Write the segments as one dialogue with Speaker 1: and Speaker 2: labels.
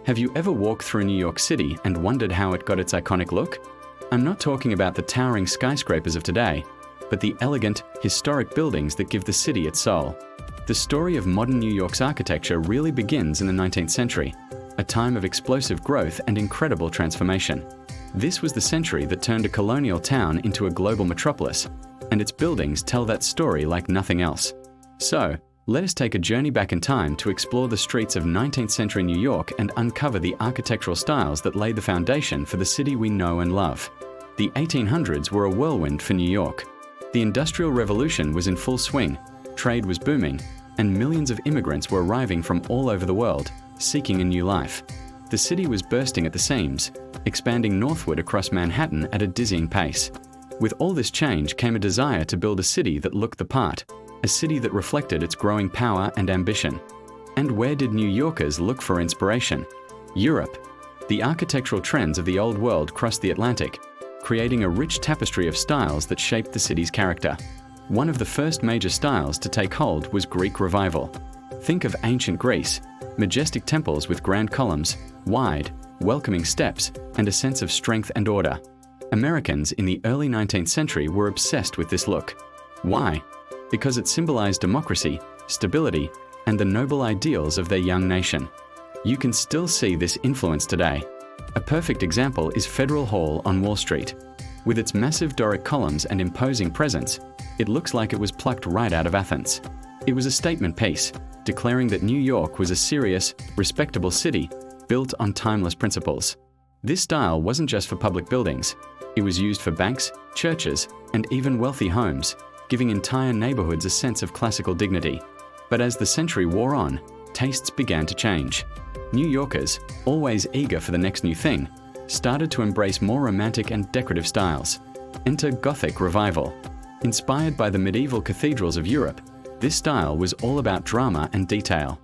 Speaker 1: Have you ever walked through New York City and wondered how it got its iconic look? I'm not talking about the towering skyscrapers of today, but the elegant, historic buildings that give the city its soul. The story of modern New York's architecture really begins in the 19th century, a time of explosive growth and incredible transformation. This was the century that turned a colonial town into a global metropolis, and its buildings tell that story like nothing else. So, let us take a journey back in time to explore the streets of 19th century New York and uncover the architectural styles that laid the foundation for the city we know and love. The 1800s were a whirlwind for New York. The Industrial Revolution was in full swing, trade was booming, and millions of immigrants were arriving from all over the world, seeking a new life. The city was bursting at the seams, expanding northward across Manhattan at a dizzying pace. With all this change came a desire to build a city that looked the part, a city that reflected its growing power and ambition. And where did New Yorkers look for inspiration? Europe. The architectural trends of the Old World crossed the Atlantic, creating a rich tapestry of styles that shaped the city's character. One of the first major styles to take hold was Greek Revival. Think of ancient Greece, majestic temples with grand columns, wide, welcoming steps, and a sense of strength and order. Americans in the early 19th century were obsessed with this look. Why? Because it symbolized democracy, stability, and the noble ideals of their young nation. You can still see this influence today. A perfect example is Federal Hall on Wall Street. With its massive Doric columns and imposing presence, it looks like it was plucked right out of Athens. It was a statement piece, declaring that New York was a serious, respectable city built on timeless principles. This style wasn't just for public buildings. It was used for banks, churches, and even wealthy homes, giving entire neighborhoods a sense of classical dignity. But as the century wore on, tastes began to change. New Yorkers, always eager for the next new thing, started to embrace more romantic and decorative styles. Enter Gothic Revival. Inspired by the medieval cathedrals of Europe, this style was all about drama and detail.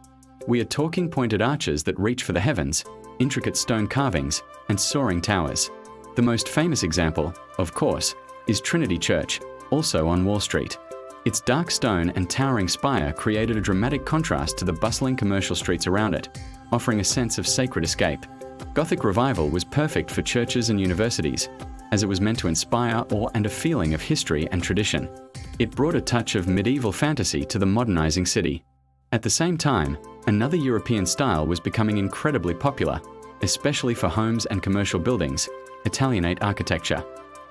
Speaker 1: We are talking pointed arches that reach for the heavens, intricate stone carvings, and soaring towers. The most famous example, of course, is Trinity Church, also on Wall Street. Its dark stone and towering spire created a dramatic contrast to the bustling commercial streets around it, offering a sense of sacred escape. Gothic Revival was perfect for churches and universities, as it was meant to inspire awe and a feeling of history and tradition. It brought a touch of medieval fantasy to the modernizing city. At the same time, another European style was becoming incredibly popular, especially for homes and commercial buildings: Italianate architecture.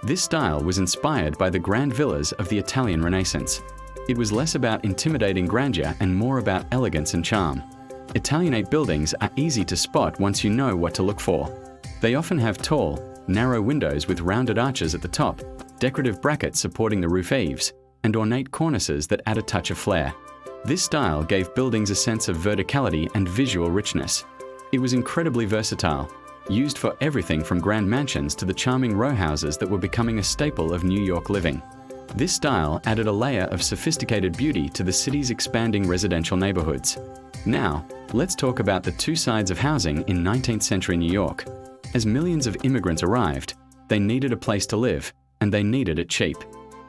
Speaker 1: This style was inspired by the grand villas of the Italian Renaissance. It was less about intimidating grandeur and more about elegance and charm. Italianate buildings are easy to spot once you know what to look for. They often have tall, narrow windows with rounded arches at the top, decorative brackets supporting the roof eaves, and ornate cornices that add a touch of flair. This style gave buildings a sense of verticality and visual richness. It was incredibly versatile, used for everything from grand mansions to the charming row houses that were becoming a staple of New York living. This style added a layer of sophisticated beauty to the city's expanding residential neighborhoods. Now, let's talk about the two sides of housing in 19th century New York. As millions of immigrants arrived, they needed a place to live, and they needed it cheap.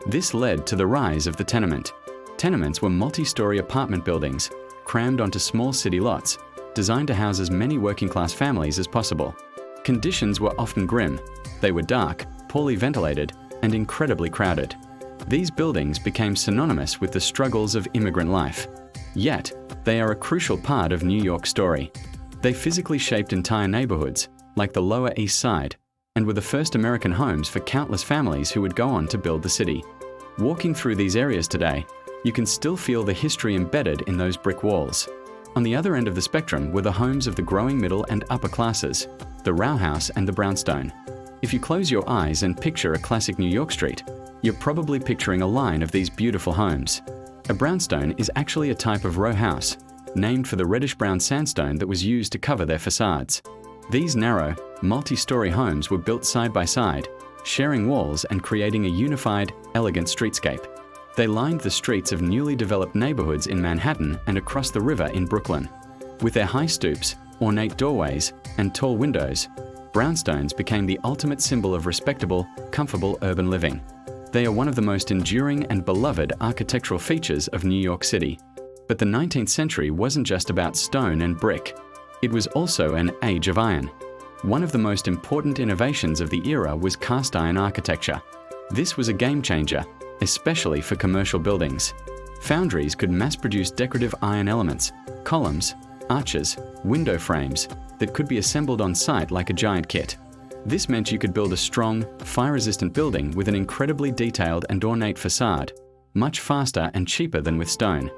Speaker 1: This led to the rise of the tenement. Tenements were multi-story apartment buildings, crammed onto small city lots, designed to house as many working-class families as possible. Conditions were often grim. They were dark, poorly ventilated, and incredibly crowded. These buildings became synonymous with the struggles of immigrant life. Yet, they are a crucial part of New York's story. They physically shaped entire neighborhoods, like the Lower East Side, and were the first American homes for countless families who would go on to build the city. Walking through these areas today, you can still feel the history embedded in those brick walls. On the other end of the spectrum were the homes of the growing middle and upper classes, the row house and the brownstone. If you close your eyes and picture a classic New York street, you're probably picturing a line of these beautiful homes. A brownstone is actually a type of row house, named for the reddish-brown sandstone that was used to cover their facades. These narrow, multi-story homes were built side by side, sharing walls and creating a unified, elegant streetscape. They lined the streets of newly developed neighborhoods in Manhattan and across the river in Brooklyn. With their high stoops, ornate doorways, and tall windows, brownstones became the ultimate symbol of respectable, comfortable urban living. They are one of the most enduring and beloved architectural features of New York City. But the 19th century wasn't just about stone and brick. It was also an age of iron. One of the most important innovations of the era was cast iron architecture. This was a game changer, especially for commercial buildings. Foundries could mass-produce decorative iron elements, columns, arches, window frames that could be assembled on site like a giant kit. This meant you could build a strong, fire-resistant building with an incredibly detailed and ornate facade, much faster and cheaper than with stone.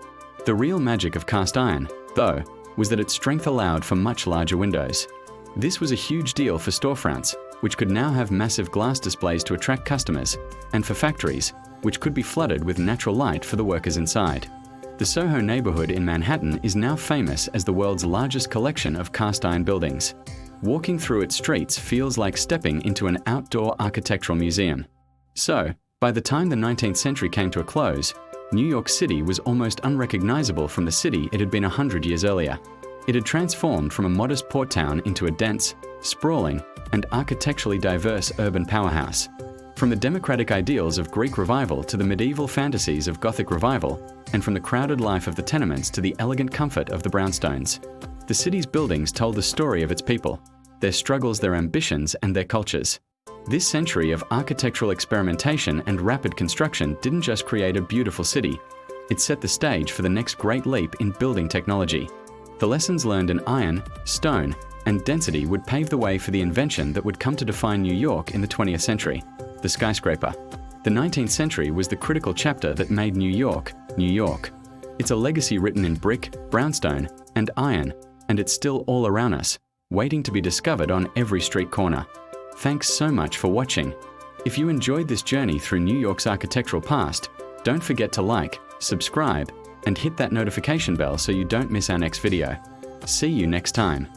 Speaker 1: The real magic of cast iron, though, was that its strength allowed for much larger windows. This was a huge deal for storefronts, which could now have massive glass displays to attract customers, and for factories, which could be flooded with natural light for the workers inside. The Soho neighborhood in Manhattan is now famous as the world's largest collection of cast iron buildings. Walking through its streets feels like stepping into an outdoor architectural museum. So, by the time the 19th century came to a close, New York City was almost unrecognizable from the city it had been 100 years earlier. It had transformed from a modest port town into a dense, sprawling, and architecturally diverse urban powerhouse. From the democratic ideals of Greek revival to the medieval fantasies of Gothic revival, and from the crowded life of the tenements to the elegant comfort of the brownstones, the city's buildings told the story of its people, their struggles, their ambitions, and their cultures. This century of architectural experimentation and rapid construction didn't just create a beautiful city, it set the stage for the next great leap in building technology. The lessons learned in iron, stone, and density would pave the way for the invention that would come to define New York in the 20th century, the skyscraper. The 19th century was the critical chapter that made New York, New York. It's a legacy written in brick, brownstone, and iron, and it's still all around us, waiting to be discovered on every street corner. Thanks so much for watching. If you enjoyed this journey through New York's architectural past, don't forget to like, subscribe, and hit that notification bell so you don't miss our next video. See you next time.